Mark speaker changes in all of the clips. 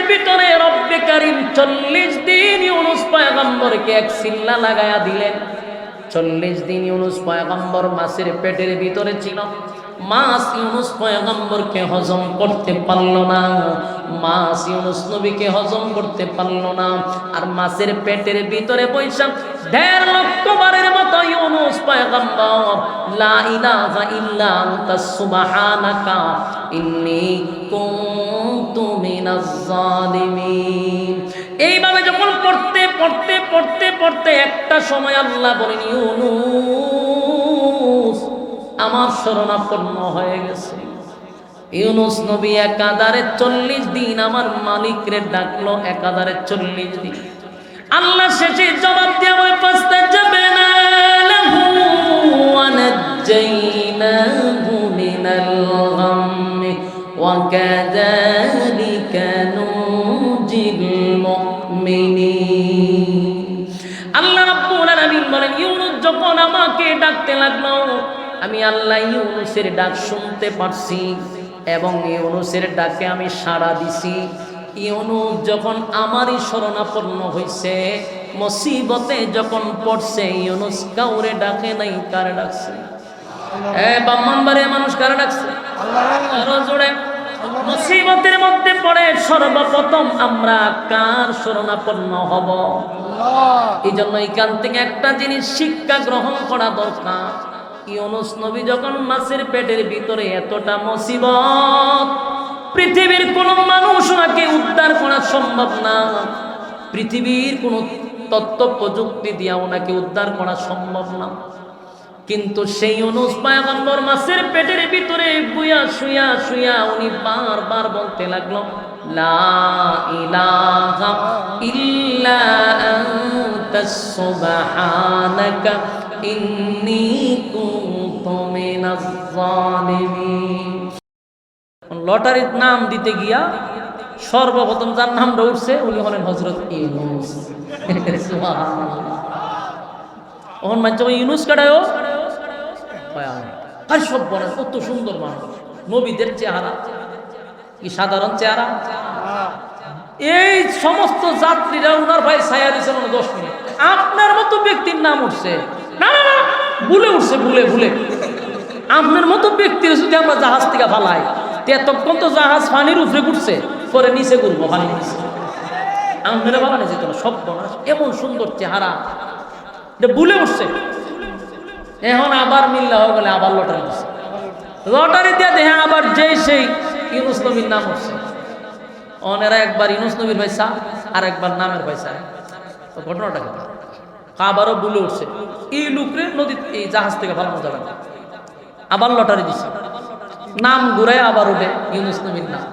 Speaker 1: ভিতরে রব্বে কারীম 40 দিন ইউনুস পয়গম্বরকে এক সিল্লা লাগায়া দিলেন। 40 দিন ইউনুস পয়গম্বর মাছের পেটের ভিতরে ছিল। মাছ ইউনুস পয়গম্বরকে হজম করতে পারল না, মাছ ইউনুস নবীকে হজম করতে পারল না। আর মাছের পেটের ভিতরে বৈশাখ 1.5 লক্ষ বারের মতো ইউনুস পয়গম্বর লা ইলাহা ইল্লা আনতা সুবহানাকা ইন্নী কুনতু মিনাজ জালিমিন। এইভাবে যখন পড়তে একটা সময় আল্লাহ বলেন, ইউনুস আমার শরণাপন্ন হয়ে গেছে। ইউনুস নবী একাধারে 40 দিন আমার মালিকরে ডাকলো, একাধারে 40 দিন। আল্লাহ শেষে জবাব দিয়ে ওই পাঁচটা যাবে না লাহু ওয়া নাজ্জাইনাহু মিনাল গাম্মি ওয়া কাযালিকা নুজিল মুমিনিন। আল্লাহ রাব্বুল আলামিন বলেন, ইউনুস যখন আমাকে ডাকতে লাগলো, আমি আল্লাহ ইউনুসের ডাক শুনতে পারছি এবং ইউনুসের ডাকে আমি সাড়া দিছি। ইউনুস যখন আমারই শরণাপন্ন হইছে, মুসিবতে যখন পড়ছে, ইউনুস কাউরে ডাকে নাই। কারে ডাকছে? ব্রাহ্মণবাড়িয়া মানুষ কারে ডাকছে? আরো জোরে। মুসিবতের মধ্যে পড়ে সর্বপ্রথম আমরা কার শরণাপন্ন হব? এই জন্য এখান থেকে একটা জিনিস শিক্ষা গ্রহণ করা দরকার। ইউনুস নবী যখন মাছের পেটের ভিতরে, এতটা মুসিবত, পৃথিবীর কোন মানুষ ওনাকে উদ্ধার করা সম্ভব না, পৃথিবীর কোন তথ্য প্রযুক্তি দিয়া ওনাকে উদ্ধার করা সম্ভব না। কিন্তু সেই ইউনুস পয়গম্বর মাছের পেটের ভিতরে বুয়া শুয়া শুয়া উনি বারবার বলতে লাগলো, লা ইলাহা ইল্লা আনতা সুবহানাকা ইন্নী কুনতু মিনাজ জালিমিন। লটারির নাম দিতে গিয়া সর্বপ্রথম যার নামটা উঠছে উনি হলেন হযরত ইউনুস। সুবহানাল্লাহ। ওহন মাঝে ইউনুস কাটায়ও আর সব বড় কত সুন্দর মানুষ, নবীদের চেহারা কি সাধারণ চেহারা। এই সমস্ত যাত্রীরা উনার ভাই ছায়া দিয়েছেন 10 মিনিট। আপনার মতো ব্যক্তির নাম উঠছে না, না না ভুলে উঠছে, ভুলে আপনার মতো ব্যক্তির যদি আমরা জাহাজ থেকে ফালাই, এতক্ষণ তো জাহাজ পানির উপরে ঘুরছে, পরে নিচে ঘুরবো পানি নিচে। আপনারা বাগানে যেত না, সব বনাস এমন সুন্দর চেহারা, এটা ভুলে উঠছে। এখন আবার মিল্লা হয়ে গেলে আবার লটারি দিচ্ছে, লটারি দিয়ে দেখে আবার যেই সেই ইউনুস নবীর নাম উঠছে। অনেরা একবার ইউনুস নবীর পয়সা আর একবার নামের পয়সা। তো ঘটনাটা কি? আবারও ভুলে উঠছে, এই লুকরে নদী এই জাহাজ থেকে ফালানো যাবে না। আবার লটারি দিচ্ছে, নাম ঘুরে আবার উঠে ইউনুস নবীর নাম।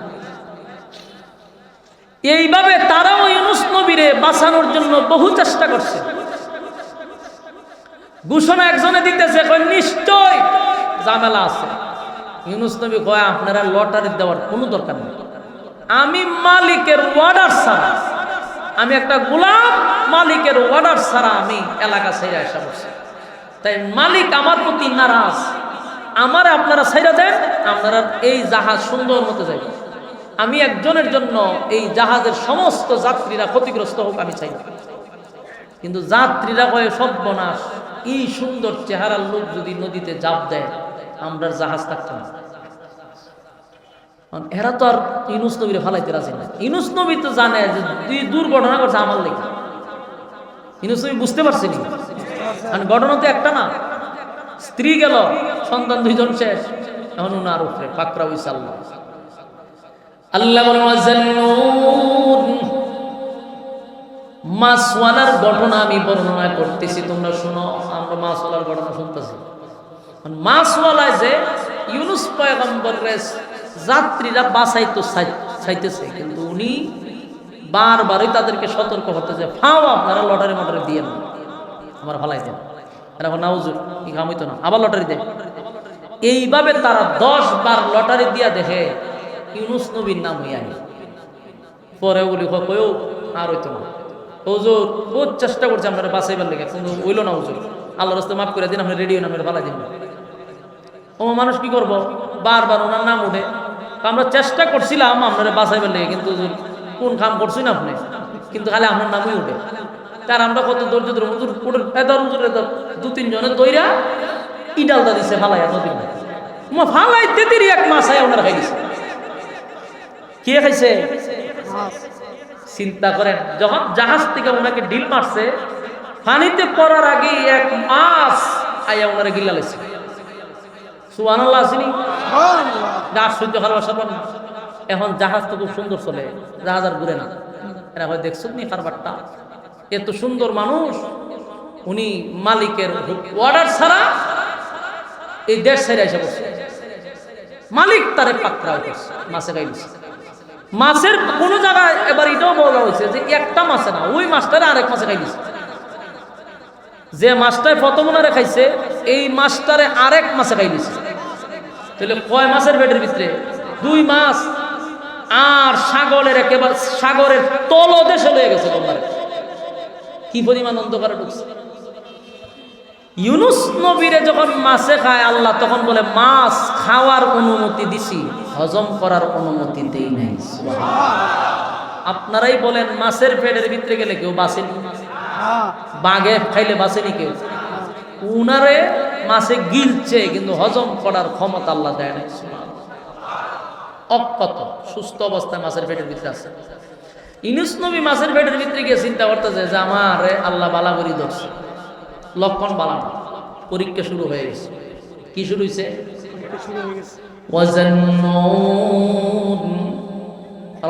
Speaker 1: এইভাবে তারাও ইউনুস নবীরে বাঁচানোর জন্য বহু চেষ্টা করছে। ঘোষণা একজনে দিতেছে, কয় নিশ্চয় ঝামেলা আছে। ইউনুস নবী কয়, আপনারা লটারি দেওয়ার কোনো দরকার নেই, আমি মালিকের অর্ডার ছাড়া, আমি একটা গোলাম, মালিকের অর্ডার ছাড়া আমি এলাকা ছেড়ে আসা বসে। তাই মালিক আমার প্রতি নারাজ, আমার আপনারা ছেড়ে দেন, আপনারা এই জাহাজ সুন্দর মতো যাই। আমি একজনের জন্য এই জাহাজের সমস্ত যাত্রীরা ক্ষতিগ্রস্ত হোক আমি চাই না। কিন্তু যাত্রীরা কয়ে সর্বনাশ, এই সুন্দর চেহারার লোক যদি নদীতে জাপ দেয়, আমরা জাহাজ থাকতাম না। এরা তো আর ইউনুস নবীরে ফালাইতে রাজি না। ইউনুস নবী তো জানে যে তুই দুর্ঘটনা করছে আমার লেগে। ইউনুস নবী বুঝতে পারছেনি, ঘটনা তো একটা না, স্ত্রী গেল, সন্তান 2 জন শেষ, এখন উনার উপরে পাকড়া হইছে আল্লাহ। আল্লাহ বলেন, মাছওয়ালার ঘটনা আমি বর্ণনা করতেছি, তোমরা শুনো। আমরা মাছওয়ালার ঘটনা শুনতেছি। মাছওয়ালায় যে ইউনুস পয়গম্বরের যাত্রীরা বাঁচাইতে চাইতেছে, কিন্তু উনি বারবারই তাদেরকে সতর্ক হতে যে ফাও আপনারা লটারি মটারি দিয়ে না, আমার ভালাই দেন। এখন নাউজুর কি কাম হইতো না, আবার লটারি দেন। এইভাবে তারা 10 বার লটারি দিয়া দেখে ইউনুস নবীর নাম হইয়া। পরে বলি কয়েও আর হইতো না, হুজুর বহুত চেষ্টা করছে আপনারা বাঁচাইবার লেগে, কিন্তু হইল না হুজুর, আল্লাহর রাস্তায় মাফ করে দিন, আপনি রেডিও নামের ভালাই দিন। ও মানুষ কি করবো, বারবার ওনার নাম উঠে। আমরা চেষ্টা করছিলাম আপনারা বাঁচাইবার লেগে, কিন্তু হুজুর কোন কাম করছেন আপনি, কিন্তু খালি আপনার নামই উঠে। তার আমরা কত ধৈর্য ধরে হুজুর উঠে এদর হুজুর এদর 2-3 জনের দইরা ইডালদা দিছে ফালাইয়া নদীর মা ফালাইতে দেরি 1 মাস আয় ওনারা খাই দিছে। কে খাইছে? চিন্তা করেন, যখন জাহাজ থেকে ওনাকে ডিল মারছে পানিতে পড়ার আগে 1 মাস আয়া ওনারা গিল্লা লাইছে। সুবহানাল্লাহ আসেনি? গাছ সহ্য ভালোবাসা পান। এখন জাহাজ তো খুব সুন্দর চলে, জাহাজ আর ঘুরে না। এরা হয় দেখছো নি কারবারটা, এত সুন্দর মানুষ, উনি মালিকের অর্ডার ছাড়া এই দেশ ছেড়ে এসে বসে, মালিক তারে পাকড়াও করছে, মাছে খাই দিচ্ছে। মাছের কোনো জায়গায় এবার এটাও বলা হয়েছে যে একটা মাছে না, ওই মাছটারে আরেক মাছে খাই দিচ্ছে। যে মাছটায় প্রথম ওনারে খাইছে এই মাছটারে আরেক মাছে খাই দিচ্ছে। তাহলে কয় মাছের পেটের ভিতরে? 2 মাছ। আর সাগরের একেবারে সাগরের তলদেশে লয়ে গেছে তোমারে, কি পরিমাণ অন্ধকারে ঢুকছে। ইউনুস নবীরে যখন মাছে খায় আল্লাহ তখন বলে মাছ খাওয়ার অনুমতি দিছি, হজম করার অনুমতি দেই নাই। আপনারাই বলেন মাছের পেটের ভিতরে গেলে কেউ বাঁচেনি? বাঘে খাইলে বাঁচেনি কেউ? উনারে মাছে গিলছে কিন্তু হজম করার ক্ষমতা আল্লাহ দেয় নাই। অক্ষত সুস্থ অবস্থায় মাছের পেটের ভিতরে আছে। ইউনুস নবী মাছের পেটের ভিতরে গিয়ে চিন্তা করতেছে যে আমার আল্লাহ বালা করি ধরছে, লক্ষণ বালানো। পরীক্ষা শুরু হয়ে গেছে। কি শুরু হয়েছে?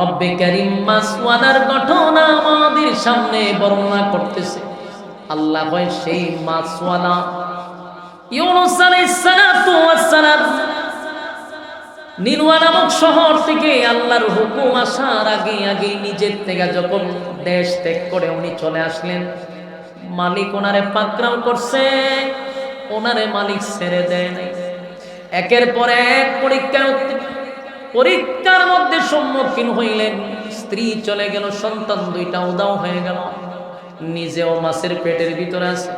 Speaker 1: রব্বে কারীম মাছওয়ালার ঘটনা আমাদের সামনে বর্ণনা করতেছে। আল্লাহ কয় সেই মাছওয়ালা ইউনুস আলাইহিস সালাতু ওয়াস সালাম নিনওয়া নামক শহর থেকে আল্লাহর হুকুম আসার আগে আগে নিজের থেকে যখন দেশ ত্যাগ করে উনি চলে আসলেন, মালিক ওনারে পাকড়াও করছে, ওনারে মালিক ছেড়ে দেয় নাই। একের পর এক পরীক্ষার মধ্যে সম্মুখীন হইলেন। স্ত্রী চলে গেল, সন্তান 2টা উদাও হয়ে গেল, নিজেও মাছের পেটের ভিতরে আছে।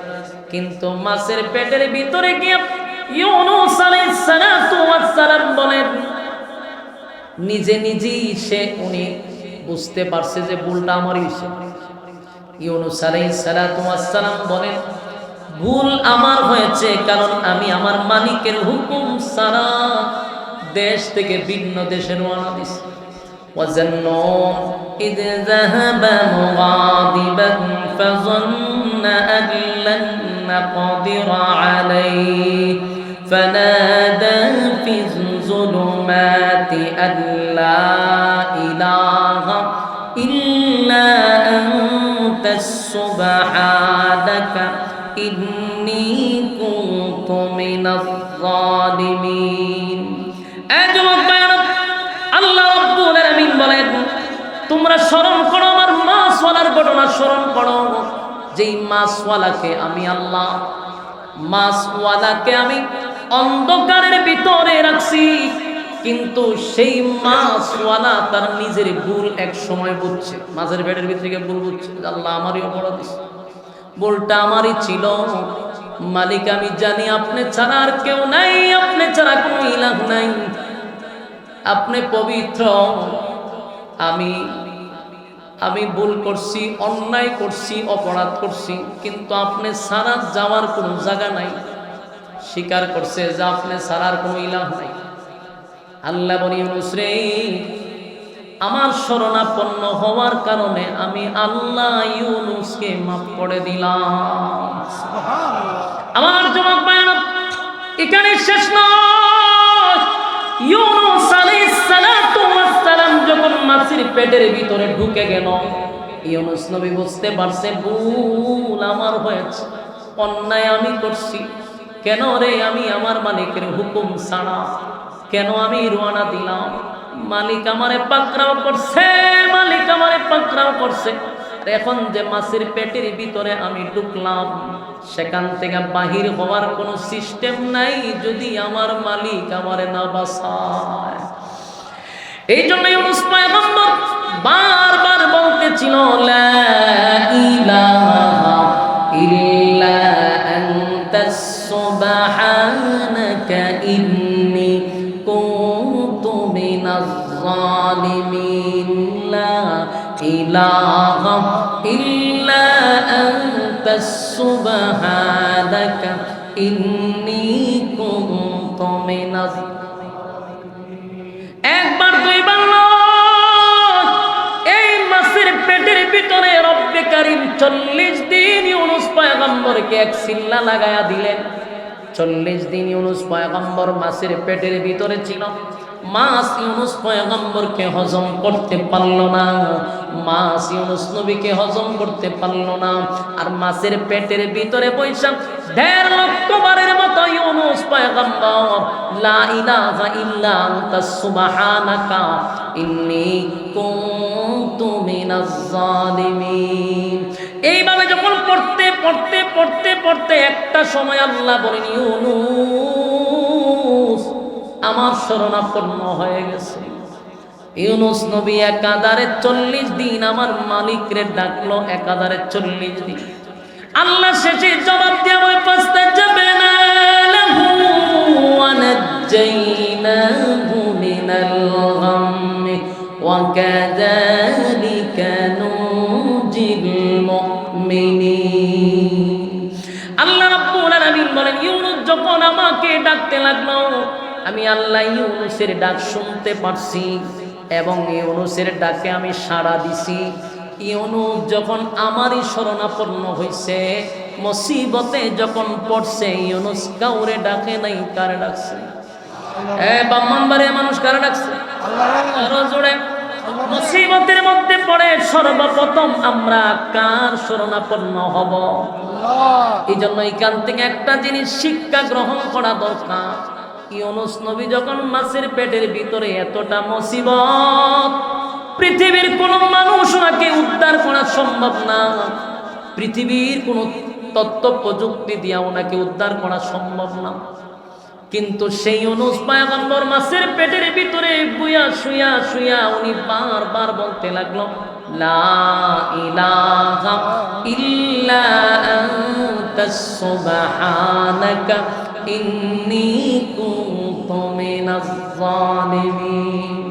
Speaker 1: কিন্তু মাছের পেটের ভিতরে গিয়ে ইউনুস আলাইহিস সালাতু ওয়াস সালাম বলেন, নিজে নিজেই উনি বুঝতে পারছে যে ভুলটা আমারই হয়েছে। ইউনুস আলাইহিস সালাতু ওয়াস সালাম বলেন, ভুল আমার হয়েছে কারণ আমি আমার মালিকের হুকুম ছাড়া দেশ থেকে ভিন্ন দেশে রওনা দিছি। وَظَنُّوا إِذْ ذَهَبَ مُغَاضِبًا فَظَنَّ أَن لَّن نَّقْدِرَ عَلَيْهِ فَنَادَى فِي الظُّلُمَاتِ أَن لَّا إِلَٰهَ إِلَّا أَنتَ سُبْحَانَكَ إِنِّي كُنتُ مِنَ الظَّالِمِينَ। আল্লাহ রাব্বুল আলামিন বলেন, তোমরা স্মরণ করো আমার মাছওয়ালার ঘটনা স্মরণ করো। যেই মাছওয়ালাকে আমি আল্লাহ, মাছওয়ালাকে আমি অন্ধকারের ভিতরে রাখছি, কিন্তু সেই মাছওয়ালা তার নিজের ভুল এক সময় বুঝছে। মাছের পেটের ভিতরে গিয়ে ভুল বুঝছে, আল্লাহ আমারই অপরাধ দিছে, ভুলটা আমারই ছিল। মালিক আমি জানি আপনি ছাড়া আর কেউ নাই, আপনি ছাড়া কোনো ইলাহ নাই, আপনি পবিত্র। আমি ভুল করছি, অন্যায় করছি, অপরাধ করছি, কিন্তু আপনি ছাড়া যাওয়ার কোনো জায়গা নাই। স্বীকার করছে যে আপনি ছাড়ার কোনো ইলাহ নাই। আল্লাহ বলি, ইউনুস রে, আমার শরণাপন্ন হওয়ার কারণে আমি আল্লাহ ইউনুসকে মাফ করে দিলাম। আমার জবাব বায়ান এখানে শেষ নয়। ইউনুস আলাইহিস সালাতু ওয়াস সালাম যখন মাছের পেটের ভিতরে ঢুকে গেল, ইউনুস নবী বুঝতে পারছে ভুল আমার হয়েছে, অন্যায় আমি করছি। কেন রে আমি আমার মালিকের হুকুম ছাড়া কেন আমি রওনা দিলাম? মালিক আমারে পাকড়াও করছে, মালিক আমারে পাকড়াও করছে। এখন যে মাছের পেটের ভিতরে আমি ঢুকলাম, সেখান থেকে বাহির হওয়ার কোনো সিস্টেম নাই যদি আমার মালিক আমারে না বাঁচায়। এই জন্য ইউনুস পয়গম্বর বারবার বলতেছিল, লা ইলাহা ইল্লা আনতাস সুবহানাকা ইন্নী কুনতু মিনাজ জালিমিন। লা ইলাহা ইল্লা আনতা সুবহানাকা ইন্নী কুনতু মিনাজ। একবার দুইবার এই মাছের পেটের ভিতরে রব্বে কারীম 40 দিন ইউনূস পয়গম্বরকে এক সিল্লা লাগায়া দিলেন। 40 দিন ইউনূস পয়গম্বর মাছের পেটের ভিতরে ছিল। মাছ ইউনূস পয়গম্বরকে হজম করতে পারল না, মাছ ইউনূস নবীকে হজম করতে পারল না। আর মাছের পেটের ভিতরে বৈশা 1.5 লক্ষ বারের মতো ইউনূস পয়গম্বর লা ইলাহা ইল্লা আনতা সুবহানাকা ইন্নী কুনতু মিনাজ জালিমিন। এইভাবে যখন পড়তে পড়তে পড়তে পড়তে একটা সময় আল্লাহ বলেন, ইউনূস আমার শরণাপন্ন হয়ে গেছে। ইউনূস নবী একাধারে 40 দিন আমার মালিকরে ডাকলো, একাধারে 40 দিন। আল্লাহ শেষে জবাব দিয়ে ওই ফাস্তাজাবনা লাহু ওয়া নাজ্জাইনাহু মিনাল গাম্মি ওয়া কাযালিকা নুজিল মুমিনিন। আল্লাহ রাব্বুল আলামিন বলেন, ইউনূস যখন আমাকে ডাকতে লাগলো, আমি আল্লাহ ইউনূসের ডাক শুনতে পারছি এবং ইউনূসের ডাকে আমি সাড়া দিছি। ইউনূস যখন আমারই শরণাপন্ন হইছে, মুসিবতে যখন পড়ছে, ইউনূস কাউরে ডাকে নাই। কারে ডাকছে? ব্রাহ্মণবাড়িয়া মানুষ কারে ডাকছে? আরো জোরে। মুসিবতের মধ্যে পড়ে সর্বপ্রথম আমরা কার শরণাপন্ন হব? এই জন্য এইখান থেকে একটা জিনিস শিক্ষা গ্রহণ করা দরকার। ইউনূস নবী যখন মাছের পেটের ভিতরে, এতটা মুসিবত, পৃথিবীর কোন মানুষ ওনাকে উদ্ধার করা সম্ভব না, পৃথিবীর কোন তথ্য প্রযুক্তি দিয়া ওনাকে উদ্ধার করা সম্ভব না। কিন্তু সেই ইউনূস পয়গম্বর মাছের পেটের ভিতরে বুয়া শুয়া শুয়া উনি বারবার বলতে লাগলো, লা ইলাহা ইল্লা আনতা সুবহানাকা ইন্নী কুনতু মিনাজ জালিমিন।